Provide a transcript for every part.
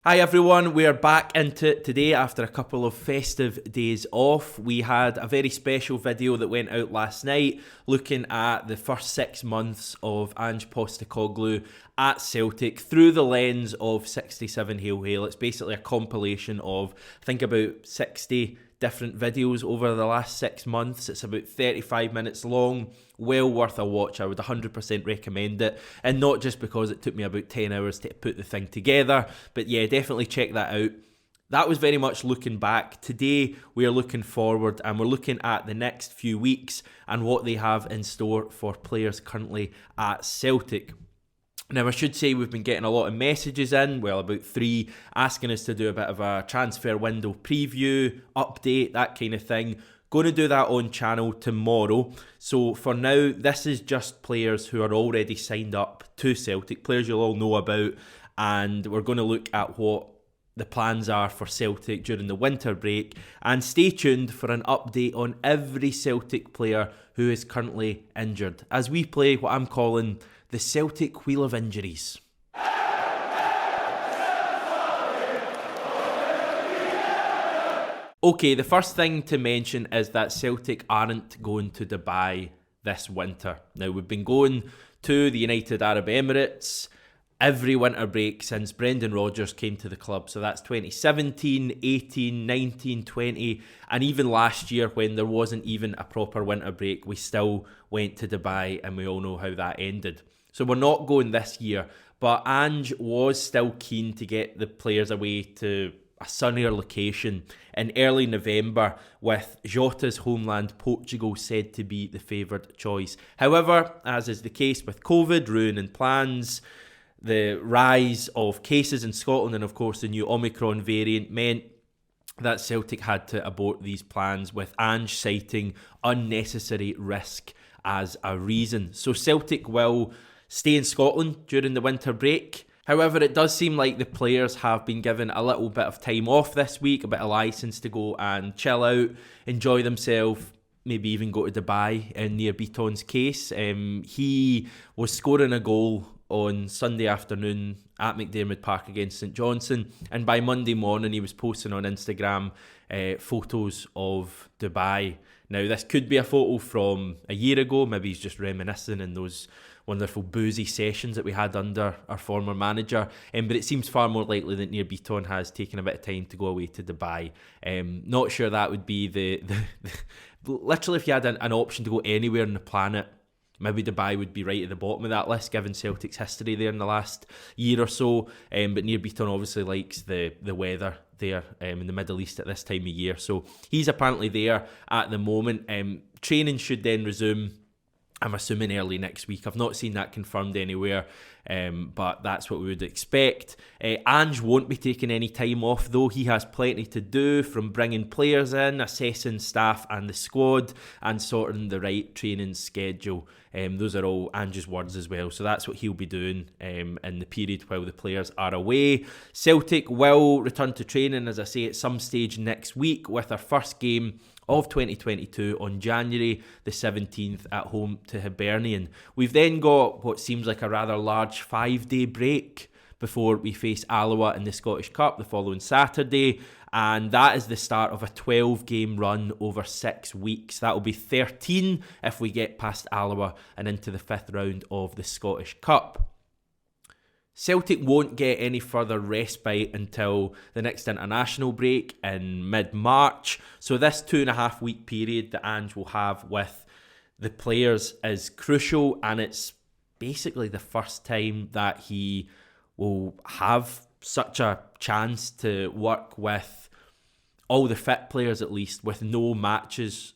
Hi everyone, we're back into it today after a couple of festive days off. We had a very special video that went out last night looking at the first 6 months of Ange Postecoglou at Celtic through the lens of 67 Hail Hail. It's basically a compilation of, I think, about 60 different videos over the last 6 months. It's about 35 minutes long, well worth a watch. I would 100% recommend it, and not just because it took me about 10 hours to put the thing together, but yeah, definitely check that out. That was very much looking back. Today we are looking forward, and we're looking at the next few weeks and what they have in store for players currently at Celtic. Now, I should say we've been getting a lot of messages in, well, about 3, asking us to do a bit of a transfer window preview, update, that kind of thing. Going to do that on channel tomorrow. So for now, this is just players who are already signed up to Celtic, players you'll all know about, and we're going to look at what the plans are for Celtic during the winter break. And stay tuned for an update on every Celtic player who is currently injured, as we play what I'm calling the Celtic Wheel of Injuries. Okay, the first thing to mention is that Celtic aren't going to Dubai this winter. Now, we've been going to the United Arab Emirates every winter break since Brendan Rodgers came to the club. So that's 2017, 18, 19, 20, and even last year when there wasn't even a proper winter break, we still went to Dubai, and we all know how that ended. So we're not going this year, but Ange was still keen to get the players away to a sunnier location in early November, with Jota's homeland Portugal said to be the favoured choice. However, as is the case with COVID ruining plans, the rise of cases in Scotland and of course the new Omicron variant meant that Celtic had to abort these plans, with Ange citing unnecessary risk as a reason. So Celtic will stay in Scotland during the winter break. However, it does seem like the players have been given a little bit of time off this week, a bit of licence to go and chill out, enjoy themselves, maybe even go to Dubai in Nir Biton's case. He was scoring a goal on Sunday afternoon at McDiarmid Park against St Johnstone, and by Monday morning he was posting on Instagram photos of Dubai. Now, this could be a photo from a year ago, maybe he's just reminiscing in those wonderful boozy sessions that we had under our former manager, but it seems far more likely that Nir Biton has taken a bit of time to go away to Dubai. Not sure that would be the literally, if you had an option to go anywhere on the planet, maybe Dubai would be right at the bottom of that list, given Celtic's history there in the last year or so. But Nir Biton obviously likes the weather there in the Middle East at this time of year. So he's apparently there at the moment. Training should then resume, I'm assuming, early next week. I've not seen that confirmed anywhere, but that's what we would expect. Ange won't be taking any time off, though. He has plenty to do, from bringing players in, assessing staff and the squad, and sorting the right training schedule. Those are all Ange's words as well, so that's what he'll be doing in the period while the players are away. Celtic will return to training, as I say, at some stage next week, with our first game of 2022 on January the 17th at home to Hibernian. We've then got what seems like a rather large 5-day break before we face Alloa in the Scottish Cup the following Saturday, and that is the start of a 12-game run over 6 weeks. That will be 13 if we get past Alloa and into the 5th round of the Scottish Cup. Celtic won't get any further respite until the next international break in mid-March. So this 2.5 week period that Ange will have with the players is crucial, and it's basically the first time that he will have such a chance to work with all the fit players, at least, with no matches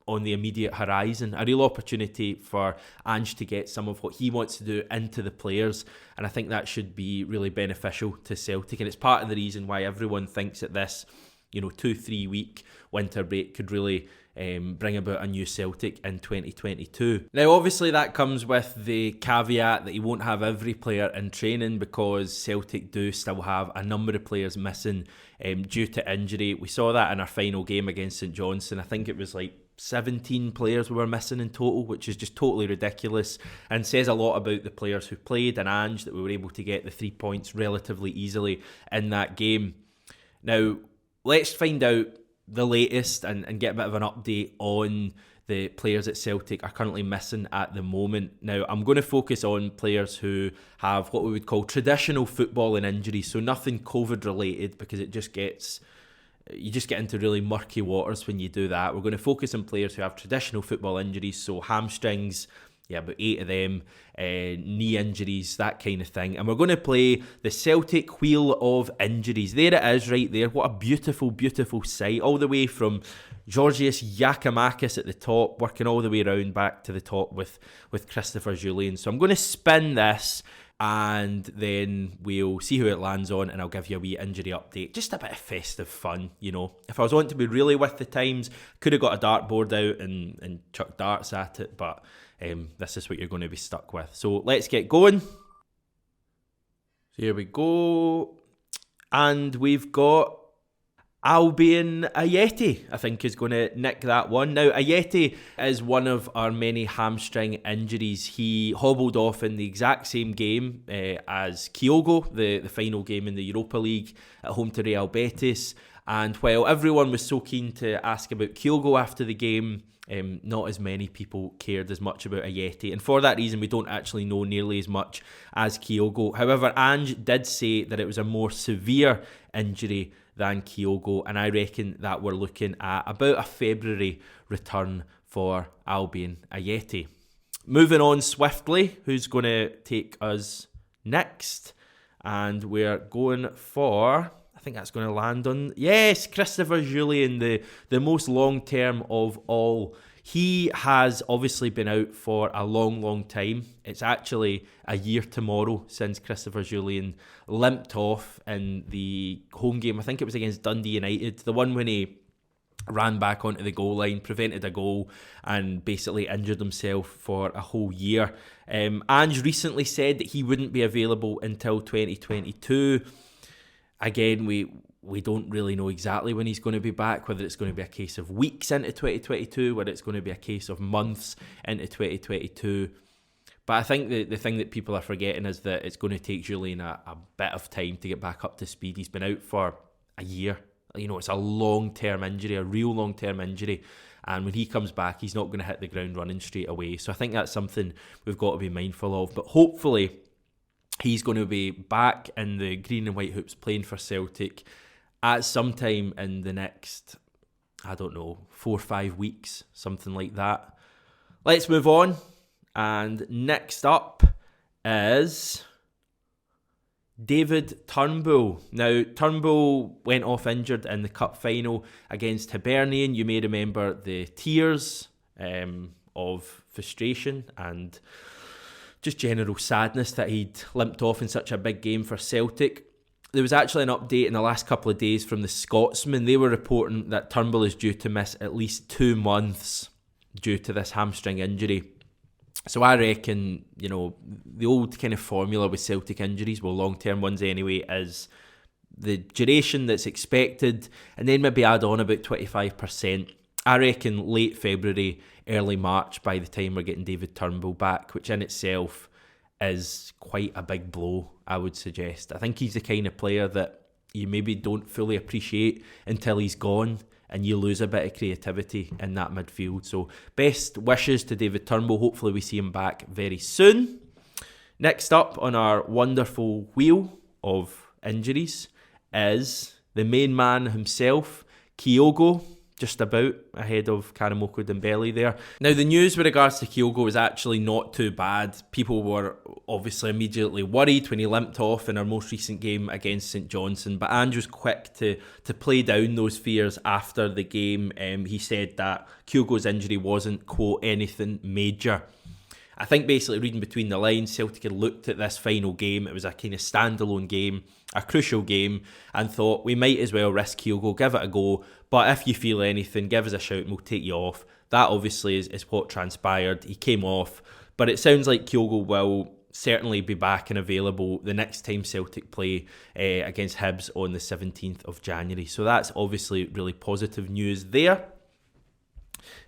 on the immediate horizon. A real opportunity for Ange to get some of what he wants to do into the players, and I think that should be really beneficial to Celtic, and it's part of the reason why everyone thinks that this 2-3 week winter break could really bring about a new Celtic in 2022. Now, obviously that comes with the caveat that he won't have every player in training, because Celtic do still have a number of players missing due to injury. We saw that in our final game against St Johnstone. I think it was like 17 players we were missing in total, which is just totally ridiculous and says a lot about the players who played and Ange that we were able to get the 3 points relatively easily in that game. Now, let's find out the latest and get a bit of an update on the players at Celtic are currently missing at the moment. Now, I'm going to focus on players who have what we would call traditional footballing injuries, so nothing COVID related, because you just get into really murky waters when you do that. We're going to focus on players who have traditional football injuries, so hamstrings, about 8 of them, knee injuries, that kind of thing. And we're going to play the Celtic Wheel of Injuries. There it is right there. What a beautiful, beautiful sight. All the way from Georgios Giacomakis at the top, working all the way around back to the top with Christopher Julian. So I'm going to spin this and then we'll see who it lands on and I'll give you a wee injury update. Just a bit of festive fun, If I was wanting to be really with the times, could have got a dartboard out and chucked darts at it, but this is what you're going to be stuck with. So let's get going. So here we go. And we've got Albion Ayeti, I think, is going to nick that one. Now, Ayeti is one of our many hamstring injuries. He hobbled off in the exact same game as Kyogo, the final game in the Europa League at home to Real Betis. And while everyone was so keen to ask about Kyogo after the game, not as many people cared as much about Ayeti, and for that reason we don't actually know nearly as much as Kyogo. However, Ange did say that it was a more severe injury than Kyogo, and I reckon that we're looking at about a February return for Albion Ayeti. Moving on swiftly, who's going to take us next? And we're going for, I think that's going to land on, yes, Christopher Julian, the most long-term of all. He has obviously been out for a long, long time. It's actually a year tomorrow since Christopher Julian limped off in the home game. I think it was against Dundee United, the one when he ran back onto the goal line, prevented a goal, and basically injured himself for a whole year. Ange recently said that he wouldn't be available until 2022. Again, we don't really know exactly when he's going to be back, whether it's going to be a case of weeks into 2022, whether it's going to be a case of months into 2022. But I think the thing that people are forgetting is that it's going to take Julian a bit of time to get back up to speed. He's been out for a year. It's a long-term injury, a real long-term injury. And when he comes back, he's not going to hit the ground running straight away. So I think that's something we've got to be mindful of. But hopefully he's going to be back in the green and white hoops playing for Celtic at some time in the next, 4 or 5 weeks, something like that. Let's move on. And next up is David Turnbull. Now, Turnbull went off injured in the cup final against Hibernian. You may remember the tears of frustration and just general sadness that he'd limped off in such a big game for Celtic. There was actually an update in the last couple of days from the Scotsman. They were reporting that Turnbull is due to miss at least 2 months due to this hamstring injury. So I reckon, the old kind of formula with Celtic injuries, well, long-term ones anyway, is the duration that's expected and then maybe add on about 25%. I reckon late February, early March by the time we're getting David Turnbull back, which in itself is quite a big blow, I would suggest. I think he's the kind of player that you maybe don't fully appreciate until he's gone and you lose a bit of creativity in that midfield. So best wishes to David Turnbull. Hopefully we see him back very soon. Next up on our wonderful wheel of injuries is the main man himself, Kyogo, just about ahead of Karamoko Dembele there. Now, the news with regards to Kyogo was actually not too bad. People were obviously immediately worried when he limped off in our most recent game against St Johnstone, but Ange was quick to play down those fears after the game. He said that Kyogo's injury wasn't, quote, anything major. I think basically reading between the lines, Celtic had looked at this final game. It was a kind of standalone game, a crucial game, and thought we might as well risk Kyogo, give it a go. But if you feel anything, give us a shout and we'll take you off. That obviously is what transpired. He came off, but it sounds like Kyogo will certainly be back and available the next time Celtic play against Hibs on the 17th of January. So that's obviously really positive news there.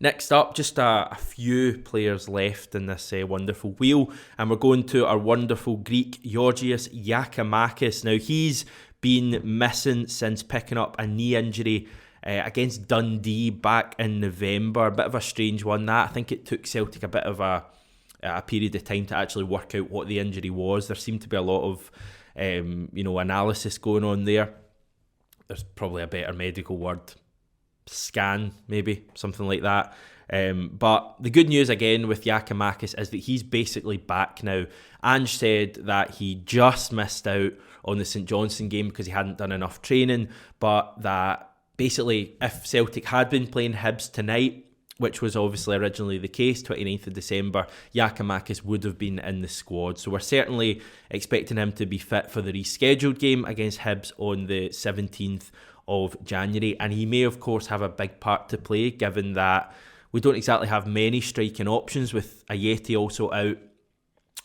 Next up, just a few players left in this wonderful wheel, and we're going to our wonderful Greek Georgios Giacomakis. Now, he's been missing since picking up a knee injury against Dundee back in November. A bit of a strange one, that. I think it took Celtic a bit of a period of time to actually work out what the injury was. There seemed to be a lot of analysis going on there. There's probably a better medical word. Scan, maybe, something like that. But the good news again with Giacomakis is that he's basically back now. Ange said that he just missed out on the St Johnstone game because he hadn't done enough training, but that basically if Celtic had been playing Hibs tonight, which was obviously originally the case, 29th of December, Giacomakis would have been in the squad. So we're certainly expecting him to be fit for the rescheduled game against Hibs on the 17th of January, and he may of course have a big part to play given that we don't exactly have many striking options with Ayeti also out,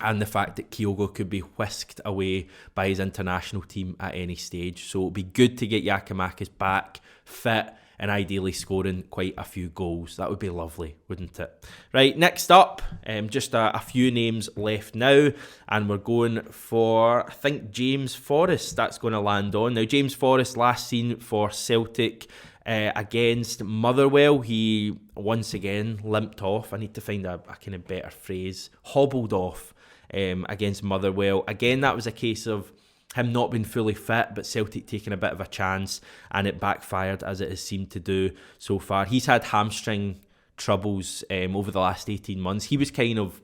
and the fact that Kyogo could be whisked away by his international team at any stage. So it'd be good to get Giacomakis back fit and ideally scoring quite a few goals. That would be lovely, wouldn't it? Right, next up, just a few names left now, and we're going for, I think, James Forrest. That's going to land on. Now, James Forrest, last seen for Celtic against Motherwell. He, once again, limped off. I need to find a kind of better phrase. Hobbled off against Motherwell. Again, that was a case of him not being fully fit, but Celtic taking a bit of a chance, and it backfired as it has seemed to do so far. He's had hamstring troubles over the last 18 months. He was kind of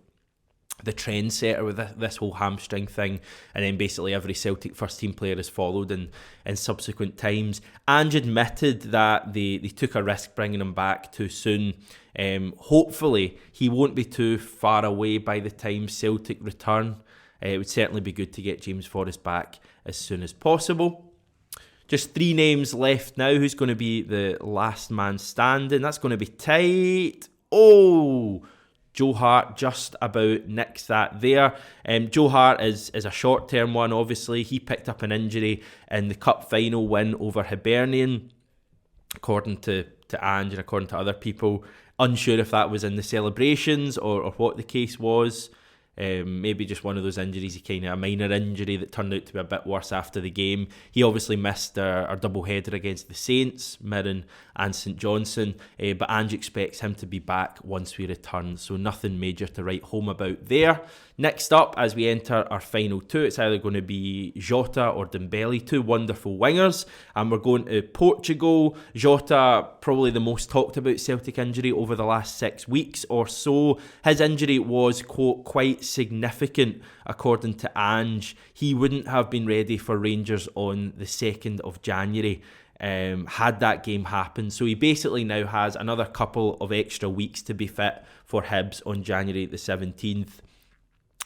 the trendsetter with this whole hamstring thing, and then basically every Celtic first team player has followed in subsequent times. Ange admitted that they took a risk bringing him back too soon. Hopefully he won't be too far away by the time Celtic return. It would certainly be good to get James Forrest back as soon as possible. Just 3 names left now. Who's going to be the last man standing? That's going to be tight. Oh, Joe Hart just about nicks that there. Joe Hart is a short-term one, obviously. He picked up an injury in the cup final win over Hibernian, according to Ange and according to other people. Unsure if that was in the celebrations or what the case was. Maybe just one of those injuries, a minor injury that turned out to be a bit worse after the game. He obviously missed our double header against the Saints, Mirren and St Johnstone, but Ange expects him to be back once we return, so nothing major to write home about there. Next up, as we enter our final 2, it's either going to be Jota or Dembele, 2 wonderful wingers, and we're going to Portugal. Jota, probably the most talked about Celtic injury over the last 6 weeks or so. His injury was, quote, quite significant, according to Ange. He wouldn't have been ready for Rangers on the 2nd of January had that game happened. So he basically now has another couple of extra weeks to be fit for Hibs on January the 17th.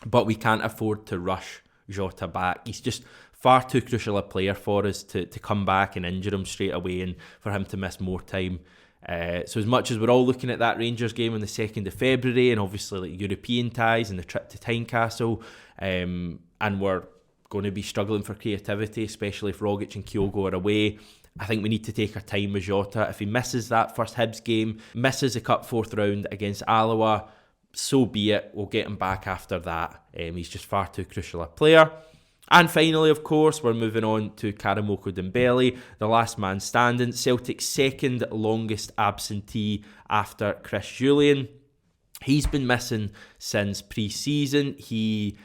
But we can't afford to rush Jota back. He's just far too crucial a player for us to come back and injure him straight away and for him to miss more time. So as much as we're all looking at that Rangers game on the 2nd of February and obviously like European ties and the trip to Tynecastle, and we're going to be struggling for creativity, especially if Rogic and Kyogo are away, I think we need to take our time with Jota. If he misses that first Hibs game, misses the Cup 4th round against Alloa, so be it. We'll get him back after that. He's just far too crucial a player. And finally, of course, we're moving on to Karamoko Dembele, the last man standing, Celtic's second longest absentee after Chris Julian. He's been missing since pre-season. He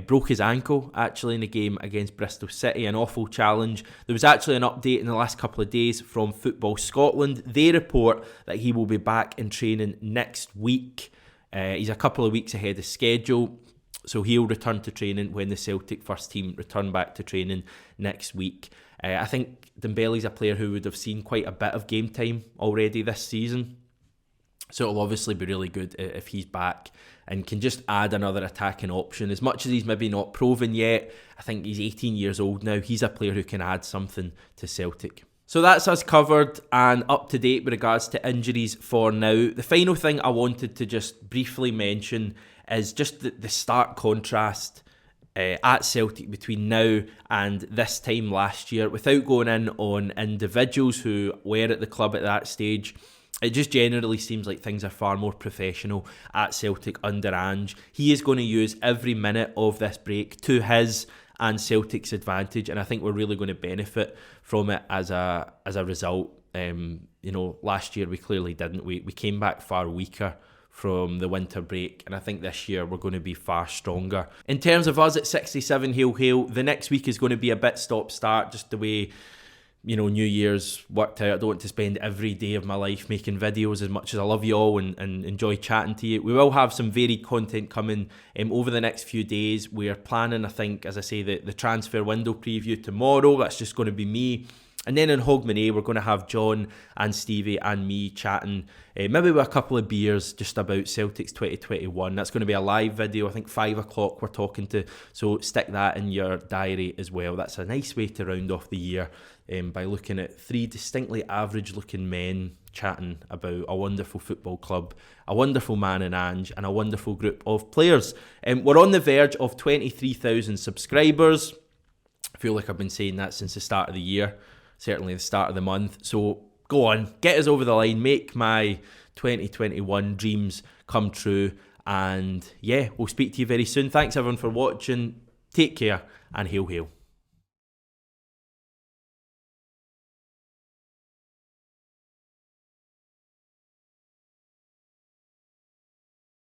broke his ankle, actually, in a game against Bristol City, an awful challenge. There was actually an update in the last couple of days from Football Scotland. They report that he will be back in training next week. He's a couple of weeks ahead of schedule, so he'll return to training when the Celtic first team return back to training next week. I think Dembele's a player who would have seen quite a bit of game time already this season, so it'll obviously be really good if he's back and can just add another attacking option. As much as he's maybe not proven yet, I think he's 18 years old now. He's a player who can add something to Celtic. So that's us covered and up to date with regards to injuries for now. The final thing I wanted to just briefly mention is just the stark contrast at Celtic between now and this time last year. Without going in on individuals who were at the club at that stage, it just generally seems like things are far more professional at Celtic under Ange. He is going to use every minute of this break to his and Celtic's advantage, and I think we're really going to benefit from it as a result. Last year we clearly didn't. We came back far weaker from the winter break, and I think this year we're going to be far stronger. In terms of us at 67 Hail Hail, the next week is going to be a bit stop-start, just the way New Year's worked out. I don't want to spend every day of my life making videos, as much as I love you all and enjoy chatting to you. We will have some varied content coming over the next few days. We are planning, I think, as I say, the transfer window preview tomorrow. That's just going to be me. And then in Hogmanay, we're going to have John and Stevie and me chatting, maybe with a couple of beers, just about Celtic's 2021. That's going to be a live video. I think 5 o'clock we're talking to, so stick that in your diary as well. That's a nice way to round off the year by looking at 3 distinctly average-looking men chatting about a wonderful football club, a wonderful man in Ange, and a wonderful group of players. We're on the verge of 23,000 subscribers. I feel like I've been saying that since the start of the year. Certainly the start of the month. So go on, get us over the line, make my 2021 dreams come true. And yeah, we'll speak to you very soon. Thanks everyone for watching. Take care and hail hail.